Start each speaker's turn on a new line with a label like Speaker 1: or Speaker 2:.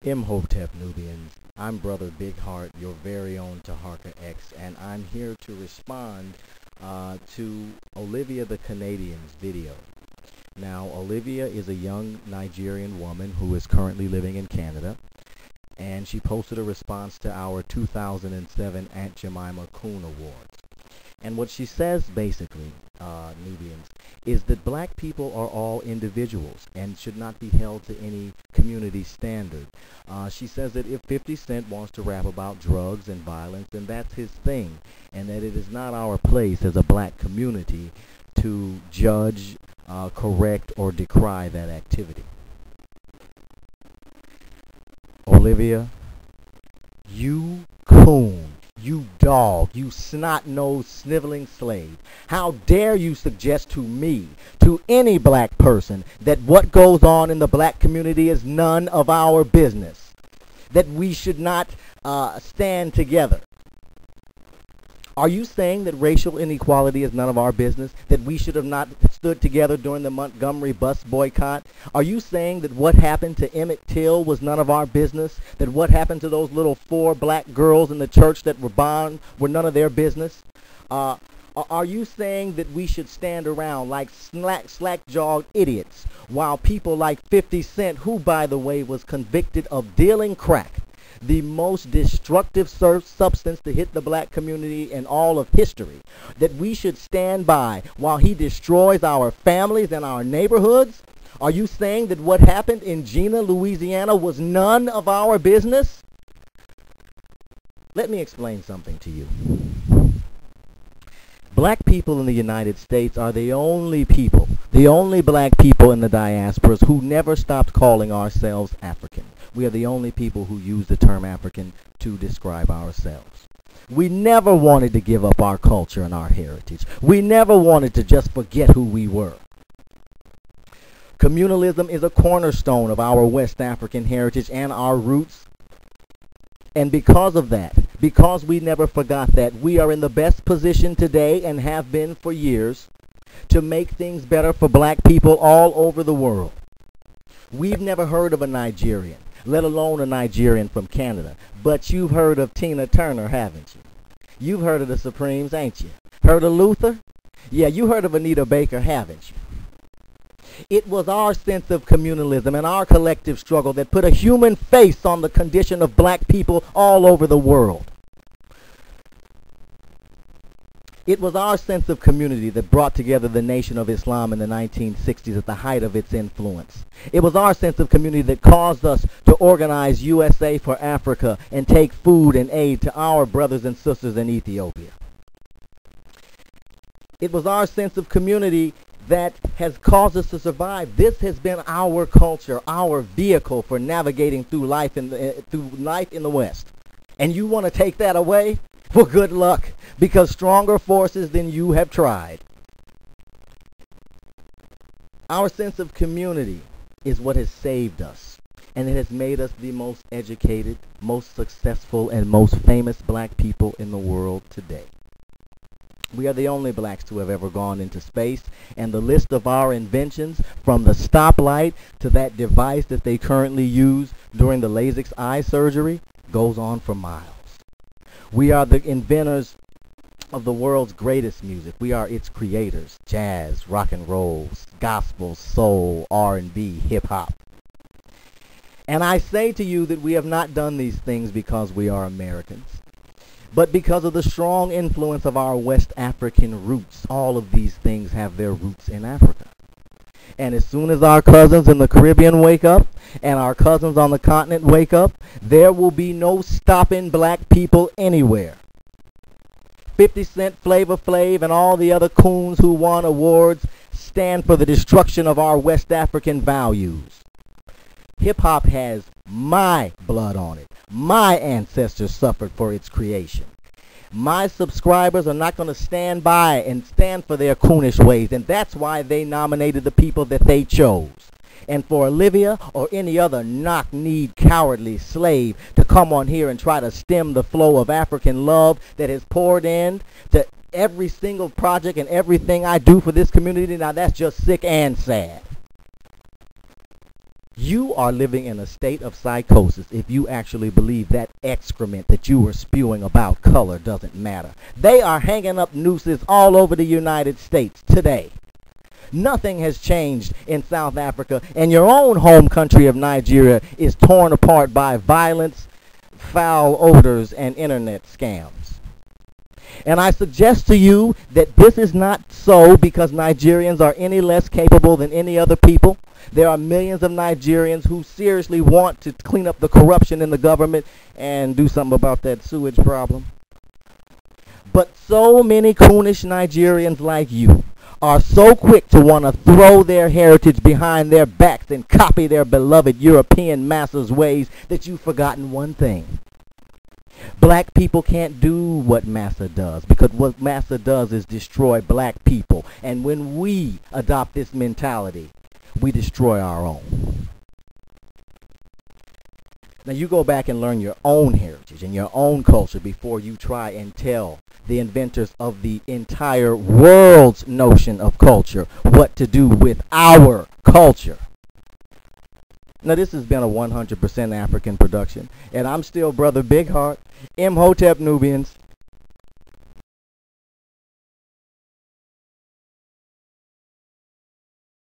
Speaker 1: Imhotep Nubians. I'm Brother Big Heart, your very own Taharka X, and I'm here to respond to Olivia the Canadian's video. Now, Olivia is a young Nigerian woman who is currently living in Canada, and she posted a response to our 2007 Aunt Jemima Coon Awards. And what she says, basically, Nubians, is that black people are all individuals and should not be held to any community standard. She says that if 50 Cent wants to rap about drugs and violence, then that's his thing, and that it is not our place as a black community to judge, correct, or decry that activity. Olivia, you coon. You dog, you snot-nosed, sniveling slave. How dare you suggest to me, to any black person, that what goes on in the black community is none of our business, that we should not stand together. Are you saying that racial inequality is none of our business, that we should have not stood together during the Montgomery bus boycott? Are you saying that what happened to Emmett Till was none of our business, that what happened to those little 4 black girls in the church that were bombed were none of their business? Are you saying that we should stand around like slack-jawed idiots while people like 50 Cent, who, by the way, was convicted of dealing crack, the most destructive substance to hit the black community in all of history, that we should stand by while he destroys our families and our neighborhoods? Are you saying that what happened in Gina, Louisiana was none of our business? Let me explain something to you. Black people in the United States are the only people, the only black people in the diasporas who never stopped calling ourselves African. We are the only people who use the term African to describe ourselves. We never wanted to give up our culture and our heritage. We never wanted to just forget who we were. Communalism is a cornerstone of our West African heritage and our roots. And because of that, because we never forgot that, we are in the best position today, and have been for years, to make things better for black people all over the world. We've never heard of a Nigerian, let alone a Nigerian from Canada, but you've heard of Tina Turner, haven't you? You've heard of the Supremes, ain't you? Heard of Luther? Yeah, you heard of Anita Baker, haven't you? It was our sense of communalism and our collective struggle that put a human face on the condition of black people all over the world. It was our sense of community that brought together the Nation of Islam in the 1960s at the height of its influence. It was our sense of community that caused us to organize USA for Africa and take food and aid to our brothers and sisters in Ethiopia. It was our sense of community that has caused us to survive. This has been our culture, our vehicle for navigating through life in the West. And you want to take that away? Well, good luck, because stronger forces than you have tried. Our sense of community is what has saved us, and it has made us the most educated, most successful, and most famous black people in the world today. We are the only blacks to have ever gone into space, and the list of our inventions, from the stoplight to that device that they currently use during the LASIK eye surgery, goes on for miles. We are the inventors of the world's greatest music. We are its creators: jazz, rock and roll, gospel, soul, R&B, hip-hop. And I say to you that we have not done these things because we are Americans, but because of the strong influence of our West African roots. All of these things have their roots in Africa. And as soon as our cousins in the Caribbean wake up, and our cousins on the continent wake up, there will be no stopping black people anywhere. 50 Cent, Flavor Flav, and all the other coons who won awards stand for the destruction of our West African values. Hip-hop has my blood on it. My ancestors suffered for its creation. My subscribers are not going to stand by and stand for their coonish ways, and that's why they nominated the people that they chose. And for Olivia or any other knock-kneed, cowardly slave to come on here and try to stem the flow of African love that has poured in to every single project and everything I do for this community, now that's just sick and sad. You are living in a state of psychosis if you actually believe that excrement that you were spewing about color doesn't matter. They are hanging up nooses all over the United States today. Nothing has changed in South Africa, and your own home country of Nigeria is torn apart by violence, foul odors, and internet scams. And I suggest to you that this is not so because Nigerians are any less capable than any other people. There are millions of Nigerians who seriously want to clean up the corruption in the government and do something about that sewage problem. But so many coonish Nigerians like you are so quick to want to throw their heritage behind their backs and copy their beloved European masters' ways that you've forgotten one thing. Black people can't do what Massa does because what Massa does is destroy black people. And when we adopt this mentality, we destroy our own. Now you go back and learn your own heritage and your own culture before you try and tell the inventors of the entire world's notion of culture what to do with our culture. Now this has been a 100% African production, and I'm still Brother Big Heart, Imhotep Nubians.